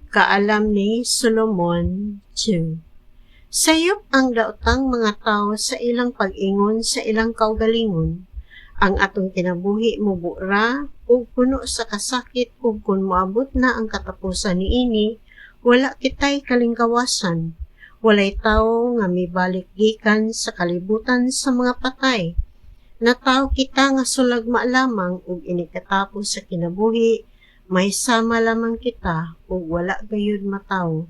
Kaalam ni Solomon 2. Sayop ang daotang mga tao sa ilang pag-ingon sa ilang kaugalingon. Ang atong kinabuhi mubura ug puno sa kasakit ug kun moabot na ang katapusan niini, wala kitay kalingkawasan. Walay tawo nga mibalik gikan sa kalibutan sa mga patay. Nataw kita nga sulagma lamang ug inikatapos sa kinabuhi, may sama lamang kita ug wala gayud mataw.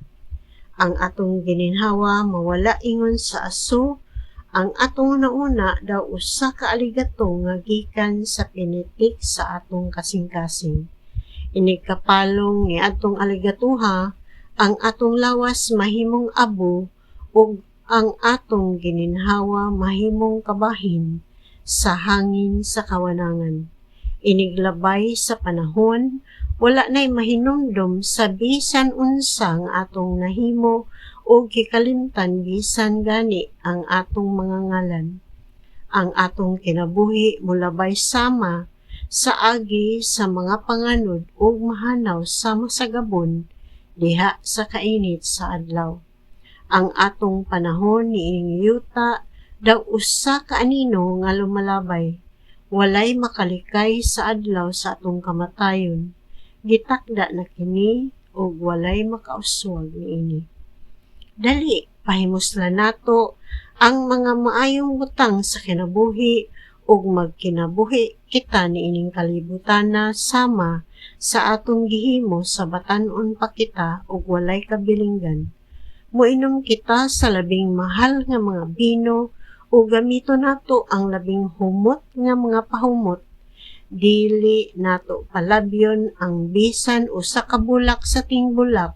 Ang atong gininhawa mawala ingon sa aso, ang atong nauna daw usa ka aligato nga gikan sa pinitik sa atong kasing-kasing. Inikapalong ni atong aligatuha, ang atong lawas mahimong abo ug ang atong gininhawa mahimong kabahin sa hangin sa kawanangan. Iniglabay sa panahon, wala na'y mahinumdum sa bisan unsa nga atong nahimo o gikalimtan bisan gani ang atong mga ngalan. Ang atong kinabuhi mulabay sama sa agi sa mga panganod o mahanaw sama sa gabon diha sa kainit sa adlaw. Ang atong panahon niining yuta daw usa ka anino nga lumalabay. Walay makalikay sa adlaw sa atong kamatayon. Gitakda na kini ug walay makauswag niini. Dali, pahimuslan nato ang mga maayong butang sa kinabuhi ug magkinabuhi kita niining kalibutan na sama sa atong gihimo sa batan-on pa kita ug walay kabilinggan. Moinom kita sa labing mahal nga mga bino o gamito nato ang labing humot nga mga pahumot. Dili nato palabyon ang bisan usa ka bulak sa tingbulak,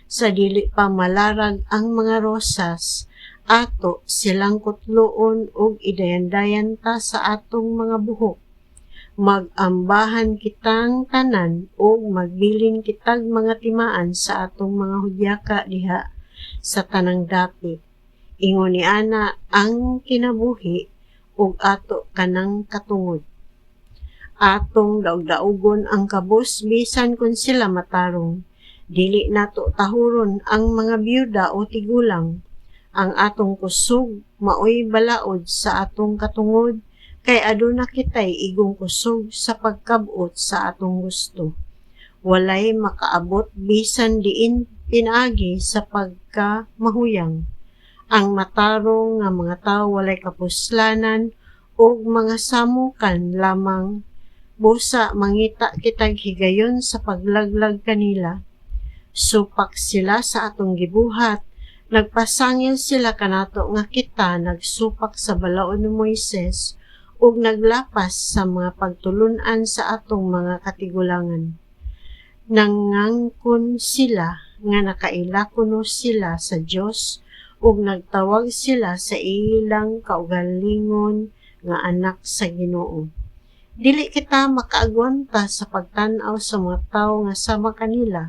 sa dili pa malarag ang mga rosas, ato silang kutloon og idayan-dayan ta sa atong mga buhok. Mag-ambahan kitang tanan o magbilin kitag mga timaan sa atong mga hudyaka diha sa tanang dapit. Ingon ni ana ang kinabuhi ug ato kanang katungod. Atong daog-daugon ang kabus bisan kun sila matarong. Dili nato tahuron ang mga byuda o tigulang. Ang atong kusog maoy balaod sa atong katungod, kay aduna kitay igong kusog sa pagkabot sa atong gusto. Walay makaabot bisan diin pinaagi sa pagkamahuyang. Ang matarong nga mga tawo walay kapuslanan ug mga samukan lamang. Busa mangita kitag higayon sa paglaglag kanila. Supak sila sa atong gibuhat. Nagpasangil sila kanato nga kita nagsupak sa balaod ni Moises ug naglapas sa mga pagtulunan sa atong mga katigulangan. Nangangkon sila nga nakailakuno sila sa Dios ug nagtawag sila sa ilang kaugalingon nga anak sa Ginoo. Dili kita makaagwanta sa pagtan-aw sa mga tawo nga sama kanila.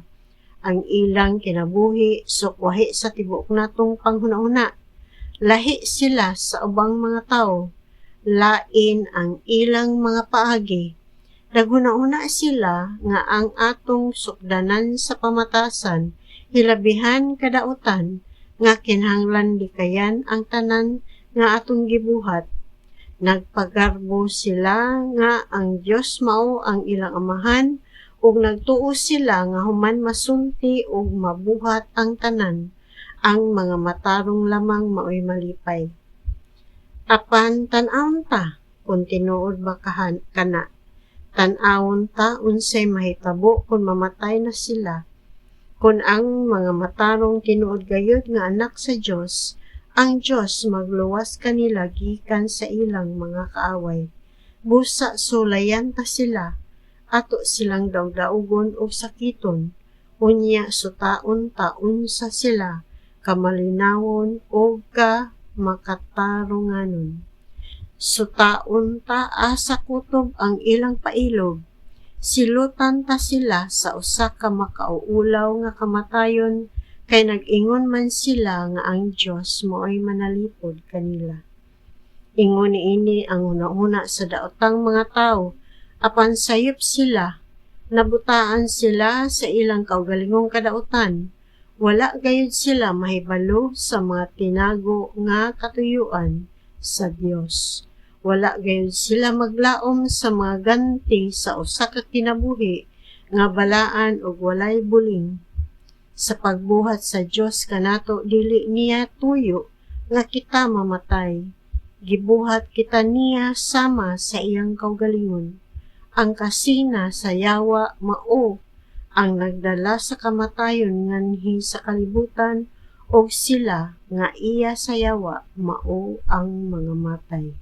Ang ilang kinabuhi sukwahi sa tibuok natong panghuna-una. Lahi sila sa ubang mga tawo. Lain ang ilang mga paagi. Naghuna-una sila nga ang atong sukdanan sa pamatasan, hilabihan kadautan, nga kinahanglan likayan ang tanan nga atong gibuhat. Nagpagarbo sila nga ang Dios mao ang ilang amahan ug nagtuo sila nga human masulti ug mabuhat ang tanan. Ang mga matarong lamang maoy malipay. Apan tan-awon ta kun tinuod ba kana. Tan-awon ta unsay mahitabo kun mamatay na sila. Kun ang mga matarong tinuod gayud nga anak sa Dios, ang Dios magluwas kanila gikan sa ilang mga kaaway. Busa sulayan ta sila, ato silang daog-daugon o sakiton, unya sutaon ta unsa sila, kamalinawon o ka makatarunganon. Sutaon ta asa kutob ang ilang pailog, silutan ta sila sa usa ka makauulaw nga kamatayon, kay nag-ingon man sila nga ang Dios maoy manalipod kanila. Ingon niini ang una-una sa daotang mga tawo, apan sayop sila, Nabutaan sila sa ilang kaugalingong kadautan. Wala gayud sila mahibalo sa mga tinago nga katuyuan sa Dios. Wala gayud sila maglaom sa mga ganti sa usa ka kinabuhi nga balaan ug walay buling. Sa pagbuhat sa Dios kanato dili niya tuyo nga kita mamatay. Gibuhat kita niya sama sa iyang kaugalingon. Ang kasina sa yawa mao ang nagdala sa kamatayon nganhi sa kalibutan, og sila nga iya sa yawa mao ang mga matay.